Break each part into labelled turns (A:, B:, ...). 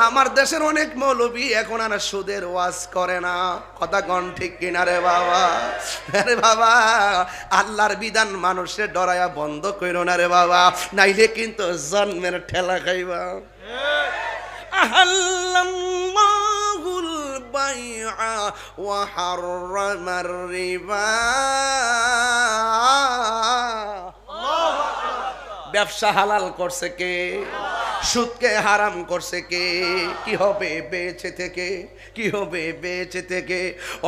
A: আমার দেশের অনেক মৌলবী এখন আর সুদের ওয়াজ করে না, কথা কোন ঠিক কিনা রে বাবা? আরে বাবা, আল্লাহর বিধান মানুষের ডরায়া বন্ধ কইরো না রে বাবা, নাইলে কিন্তু জন্মের ঠেলা খাইবা। আহাল্লাল্লাহুল বাইআ ওয়া হাররামার রিবা। ব্যবসা হালাল করছে কে? সুদকে হারাম করছে কে? কি হবে বেঁচে থেকে? কি হবে বেঁচে থেকে?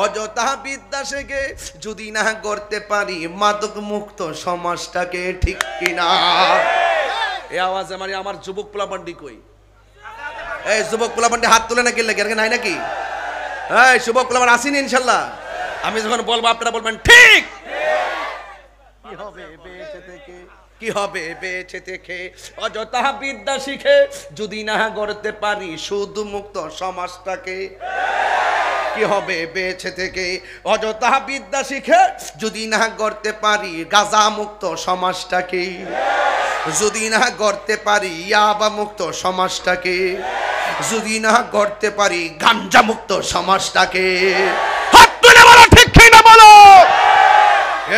A: অযথা বিদ্যা শেখে যদি না করতে পারি মাদক মুক্ত সমাজটাকে, ঠিক কিনা? এই আওয়াজ আমার যুবক পোলাপান্ডি কই? এই যুবক পোলাপান্ডি হাত তুলে নাকি লেগে নাই নাকি? এই যুবক পোলাপান আসেনি ইনশাল্লাহ? আমি যখন বলবো আপনারা বলবেন ঠিক। কি হবে বেঁচে থেকে? কি হবে বেঁচে থেকে? অযথা বিদ্যা শিখে যদি না গড়তে পারি সুদ মুক্ত সমাজটাকে, কি হবে বেঁচে থেকে? অযথা বিদ্যা শিখে যদি না গড়তে পারি গাঁজা মুক্ত সমাজটাকে, যদি না গড়তে পারি ইয়াবা মুক্ত সমাজটাকে, যদি না গড়তে পারি গাঞ্জা মুক্ত সমাজটাকে। হাত তুলে বলো ঠিক কিনা বলো।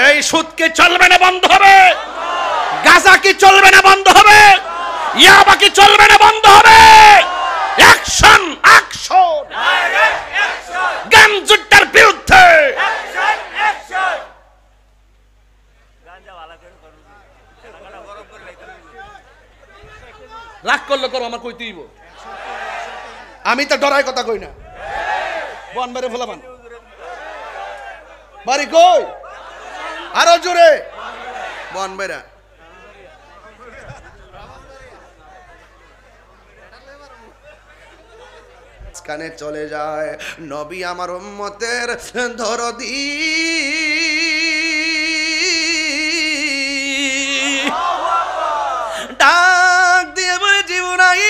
A: এই সুদ কি চলবে না বন্ধ হবে? গাঁজা কি চলবে না বন্ধ হবে? ইয়াবা কি চলবে না বন্ধ হবে? অ্যাকশন অ্যাকশন ডাইরেক্ট অ্যাকশন গাঞ্জার বিরুদ্ধে অ্যাকশন অ্যাকশন। গাঞ্জা ভালো করে করুন, টাকাটা গরম করে লাইতে রাগ করলে করো, আমার কইতেই হইব। আমি তো ডরাই কথা কই না। বন মেরে ফেলাবান বাড়ি কই? আরো জোরে বন মেরা। কানে চলে যায় নবী আমার উম্মতের দরদি, ডাক দিয়ে বলে জিবরাইল,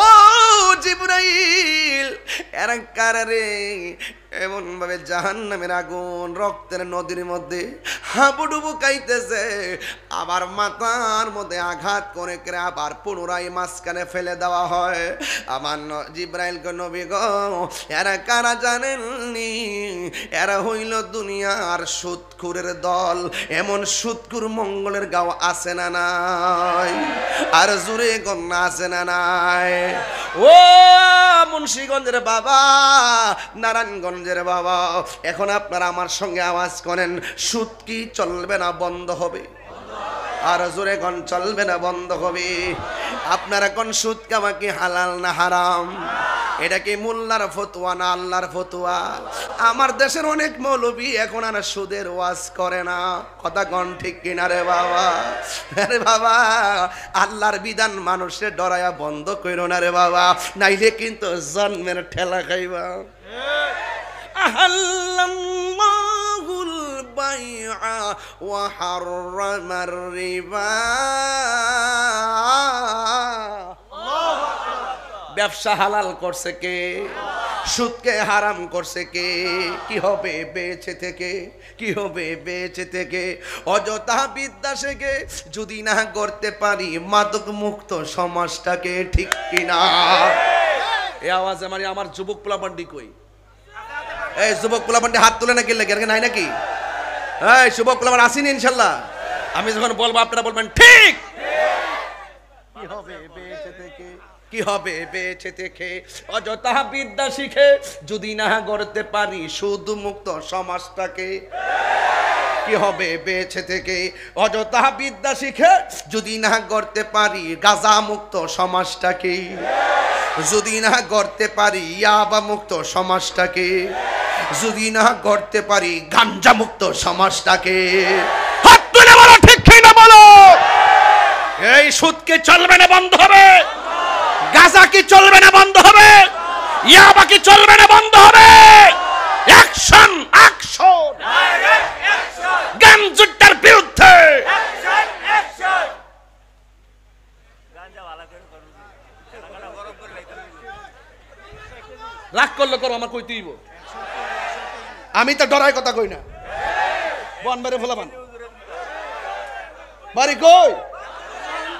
A: ও জিবরাইল এরা কারা রে? এমন ভাবে জাহান্নামের আগুন রক্তের নদীর মধ্যে হাবুডুবু খাইতেছে, আবার মাথার মধ্যে আঘাত করে করে আবার পুনরায় মাঝখানে ফেলে দেওয়া হয়। আমার জিব্রাইল গো নবী গো, এরা কারা জানেননি? এরা হইল দুনিয়ার সুদখুরের দল। এমন সুদখুর মঙ্গলের গাঁও আছে না নাই? আর জুড়ে গন্না আছে না নাই? ও মুন্সিগঞ্জের বাবা, নারায়ণগঞ্জের বাবা, এখন আপনারা আমার সঙ্গে আওয়াজ করেন, সুদ কি চলবে না বন্ধ হবে? আর জোরে কোন চলবে না বন্ধ হবে? আপনারা কোন সুদ কামা কি হালাল না হারাম? এটা কি মোল্লার ফতোয়া না আল্লাহর ফতোয়া? আমার দেশের অনেক মৌলবী এখন আর সুদের ওয়াজ করে না, কথা কোন ঠিক কিনা রে বাবা? আরে বাবা, আল্লাহর বিধান মানুষের ডরায়া বন্ধ কইরো না রে বাবা, নাইলে কিন্তু জন্মের ঠেলা খাইবা। আহাল্লাল্লাহুল বাইআ ওয়া হাররামার রিবা। ব্যবসা হালাল করছে কে? সুদকে হারাম করছে কে? কি হবে বেঁচে থেকে? কি হবে বেঁচে থেকে? অযথা বিদ্যা শেখে যদি না করতে পারি মাদক মুক্ত সমাজটাকে, ঠিক কিনা? এই আওয়াজ আমার যুবক পোলাপান্ডি কই? এই যুবক পোলাপান্ডি হাত তুলে নাকি লেগে নাই নাকি? এই যুবক পোলাপান আসেনি ইনশাল্লাহ? আমি যখন বলবো আপনারা বলবেন ঠিক। কি হবে বেঁচে থেকে? কি হবে বেঁচে থেকে? অযথা বিদ্যা শিখে যদি না গড়তে পারি সুদ মুক্ত সমাজটাকে, কি হবে বেঁচে থেকে? অযথা বিদ্যা শিখে যদি না গড়তে পারি গাঁজা মুক্ত সমাজটাকে, যদি না গড়তে পারি ইয়াবা মুক্ত সমাজটাকে, যদি না গড়তে পারি গাঞ্জা মুক্ত সমাজটাকে। হাত তুলে বলো ঠিক কিনা বলো। এই সুদ কি চলবে না বন্ধ হবে? গাঁজা কি চলবে না বন্ধ হবে? ইয়াবা কি চলবে না বন্ধ হবে? অ্যাকশন অ্যাকশন ডাইরেক্ট অ্যাকশন গাঞ্জার বিরুদ্ধে অ্যাকশন অ্যাকশন। গাঞ্জা ভালো করে করুন, টাকাটা গরম করে লাইতে রাগ করলে করো, আমার কইতেই হইব। আমি তো ডরাই কথা কই না। বন মেরে ফেলাবান বাড়ি কই?